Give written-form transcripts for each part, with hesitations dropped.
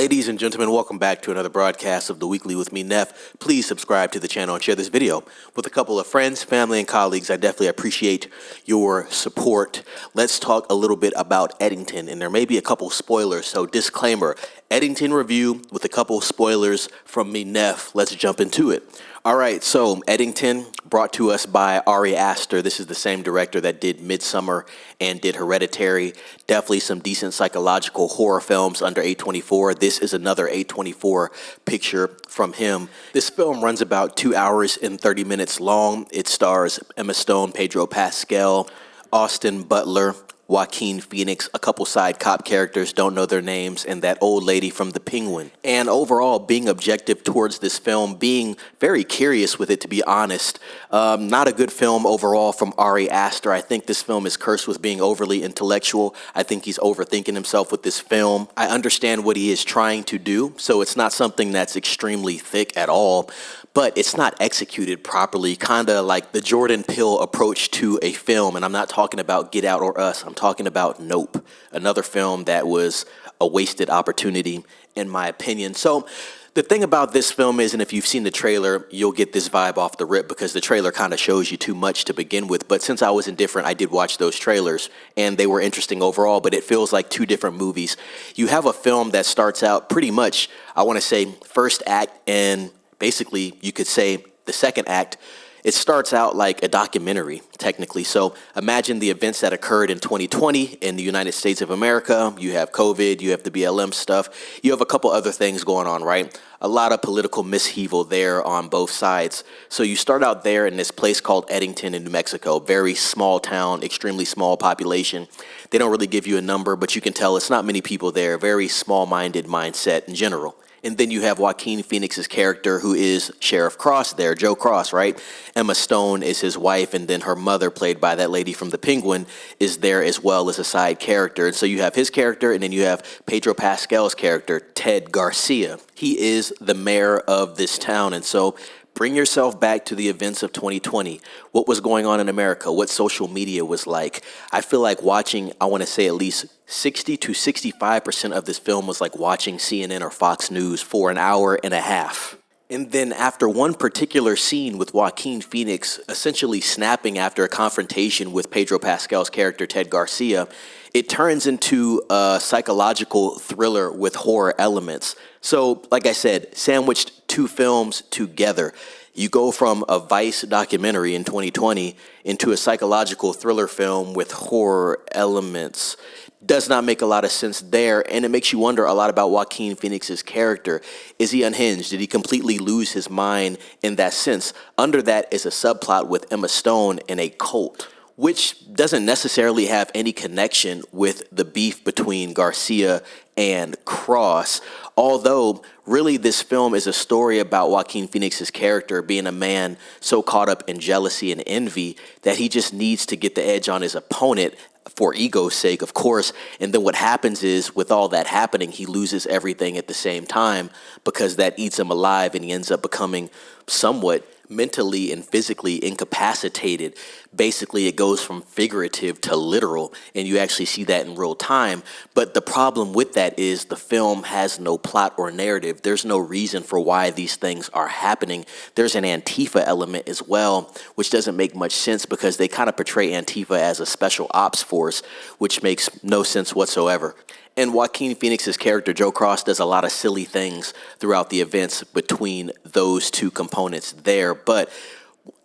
Ladies and gentlemen, welcome back to another broadcast of The Weekly with me, Neff. Please subscribe to the channel and share this video with a couple of friends, family, and colleagues. I definitely appreciate your support. Let's talk a little bit about Eddington, and there may be a couple spoilers, so disclaimer, Eddington review with a couple spoilers from me, Neff. Let's jump into it. All right, so Eddington, brought to us by Aster. This is the same director that did Midsommar and did Hereditary. Definitely some decent psychological horror films under A24. This is another A24 picture from him. This film runs about 2 hours and 30 minutes long. It stars Emma Stone, Pedro Pascal, Austin Butler, Joaquin Phoenix, a couple side cop characters, don't know their names, and that old lady from The Penguin. And overall, being objective towards this film, being very curious with it, to be honest. Not a good film overall from Ari Aster. I think this film is cursed with being overly intellectual. I think he's overthinking himself with this film. I understand what he is trying to do, so it's not something that's extremely thick at all, but it's not executed properly, kind of like the Jordan Peele approach to a film. And I'm not talking about Get Out or Us. I'm talking about Nope, another film that was a wasted opportunity, in my opinion. So the thing about this film is, and if you've seen the trailer, you'll get this vibe off the rip because the trailer kind of shows you too much to begin with. But since I was indifferent, I did watch those trailers, and they were interesting overall, but it feels like two different movies. You have a film that starts out pretty much, I want to say, first act, and basically, you could say the second act, it starts out like a documentary, technically. So imagine the events that occurred in 2020 in the United States of America. You have COVID, you have the BLM stuff. You have a couple other things going on, right? A lot of political misheaval there on both sides. So you start out there in this place called Eddington in New Mexico, very small town, extremely small population. They don't really give you a number, but you can tell it's not many people there, very small-minded mindset in general. And then you have Joaquin Phoenix's character, who is Sheriff Cross there, Joe Cross, right? Emma Stone is his wife, and then her mother, played by that lady from The Penguin, is there as well as a side character. And so you have his character, and then you have Pedro Pascal's character, Ted Garcia. He is the mayor of this town, and so bring yourself back to the events of 2020. What was going on in America? What social media was like? I feel like watching, I want to say at least 60 to 65% of this film was like watching CNN or Fox News for an hour and a half. And then after one particular scene with Joaquin Phoenix essentially snapping after a confrontation with Pedro Pascal's character, Ted Garcia, it turns into a psychological thriller with horror elements. So, like I said, sandwiched two films together. You go from a Vice documentary in 2020 into a psychological thriller film with horror elements. Does not make a lot of sense there, and it makes you wonder a lot about Joaquin Phoenix's character. Is he unhinged? Did he completely lose his mind in that sense? Under that is a subplot with Emma Stone and a cult, which doesn't necessarily have any connection with the beef between Garcia and Cross. Although, really, this film is a story about Joaquin Phoenix's character being a man so caught up in jealousy and envy that he just needs to get the edge on his opponent for ego's sake, of course. And then what happens is, with all that happening, he loses everything at the same time because that eats him alive, and he ends up becoming somewhat mentally and physically incapacitated. Basically, it goes from figurative to literal, and you actually see that in real time. But the problem with that is the film has no plot or narrative. There's no reason for why these things are happening. There's an Antifa element as well, which doesn't make much sense because they kind of portray Antifa as a special ops force, which makes no sense whatsoever. And Joaquin Phoenix's character, Joe Cross, does a lot of silly things throughout the events between those two components there. But,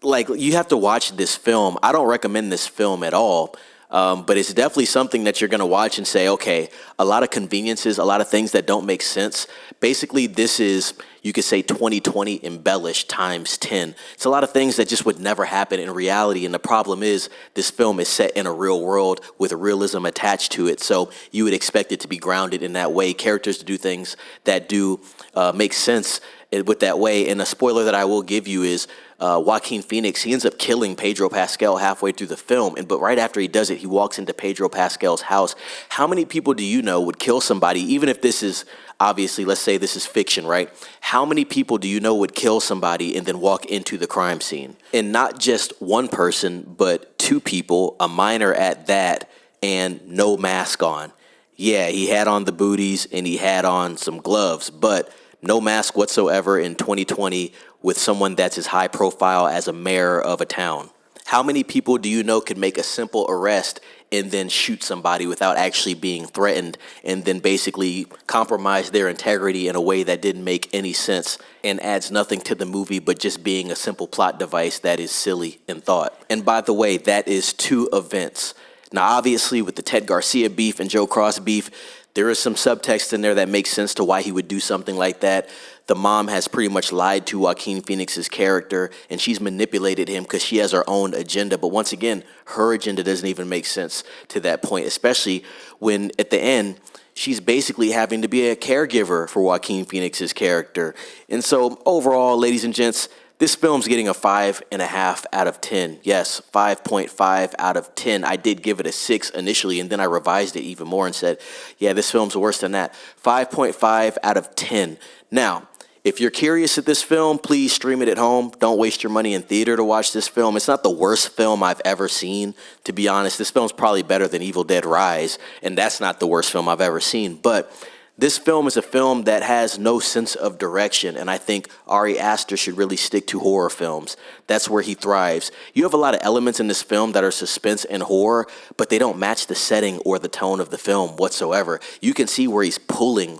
like, you have to watch this film. I don't recommend this film at all. But it's definitely something that you're going to watch and say, okay, a lot of conveniences, a lot of things that don't make sense. Basically, this is, you could say, 2020 embellished times 10. It's a lot of things that just would never happen in reality. And the problem is this film is set in a real world with realism attached to it. So you would expect it to be grounded in that way, characters to do things that do make sense with that way. And a spoiler that I will give you is Joaquin Phoenix, he ends up killing Pedro Pascal halfway through the film, but right after he does it, he walks into Pedro Pascal's house. How many people do you know would kill somebody, even if this is, obviously, let's say this is fiction, right? How many people do you know would kill somebody and then walk into the crime scene? And not just one person, but two people, a minor at that, and no mask on. Yeah, he had on the booties and he had on some gloves, but no mask whatsoever in 2020 with someone that's as high profile as a mayor of a town. How many people do you know could make a simple arrest and then shoot somebody without actually being threatened and then basically compromise their integrity in a way that didn't make any sense and adds nothing to the movie but just being a simple plot device that is silly in thought? And by the way, that is two events. Now, obviously, with the Ted Garcia beef and Joe Cross beef, there is some subtext in there that makes sense to why he would do something like that. The mom has pretty much lied to Joaquin Phoenix's character, and she's manipulated him because she has her own agenda. But once again, her agenda doesn't even make sense to that point, especially when at the end, she's basically having to be a caregiver for Joaquin Phoenix's character. And so overall, ladies and gents, this film's getting a 5.5 out of 10. Yes, 5.5 out of 10. I did give it a 6 initially, and then I revised it even more and said, yeah, this film's worse than that. 5.5 out of 10. Now, if you're curious at this film, please stream it at home. Don't waste your money in theater to watch this film. It's not the worst film I've ever seen, to be honest. This film's probably better than Evil Dead Rise, and that's not the worst film I've ever seen. But this film is a film that has no sense of direction, and I think Ari Aster should really stick to horror films. That's where he thrives. You have a lot of elements in this film that are suspense and horror, but they don't match the setting or the tone of the film whatsoever. You can see where he's pulling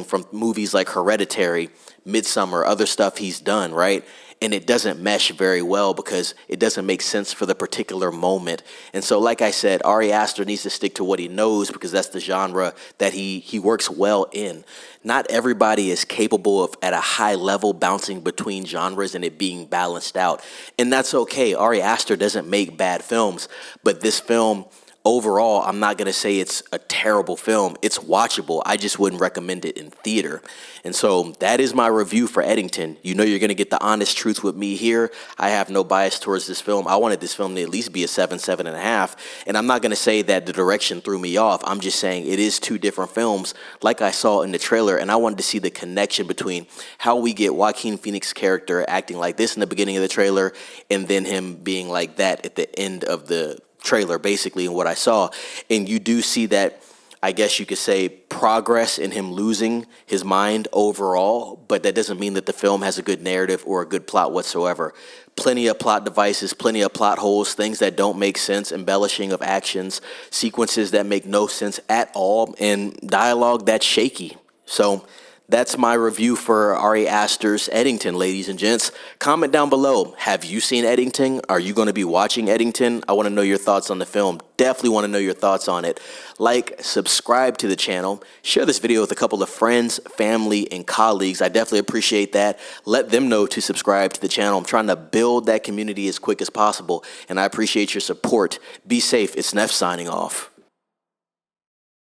from movies like Hereditary, Midsommar, other stuff he's done, right? And it doesn't mesh very well because it doesn't make sense for the particular moment. And so, like I said, Ari Aster needs to stick to what he knows because that's the genre that he works well in. Not everybody is capable of, at a high level, bouncing between genres and it being balanced out. And that's okay. Ari Aster doesn't make bad films, but this film, overall, I'm not going to say it's a terrible film. It's watchable. I just wouldn't recommend it in theater. And so that is my review for Eddington. You know you're going to get the honest truth with me here. I have no bias towards this film. I wanted this film to at least be a 7, 7.5. And I'm not going to say that the direction threw me off. I'm just saying it is two different films like I saw in the trailer. And I wanted to see the connection between how we get Joaquin Phoenix's character acting like this in the beginning of the trailer and then him being like that at the end of the trailer, basically, in what I saw. And you do see that, I guess you could say, progress in him losing his mind overall, but that doesn't mean that the film has a good narrative or a good plot whatsoever. Plenty of plot devices, plenty of plot holes, things that don't make sense, embellishing of actions, sequences that make no sense at all, and dialogue that's shaky. So that's my review for Ari Aster's Eddington, ladies and gents. Comment down below. Have you seen Eddington? Are you going to be watching Eddington? I want to know your thoughts on the film. Definitely want to know your thoughts on it. Like, subscribe to the channel. Share this video with a couple of friends, family, and colleagues. I definitely appreciate that. Let them know to subscribe to the channel. I'm trying to build that community as quick as possible, and I appreciate your support. Be safe. It's Neff signing off.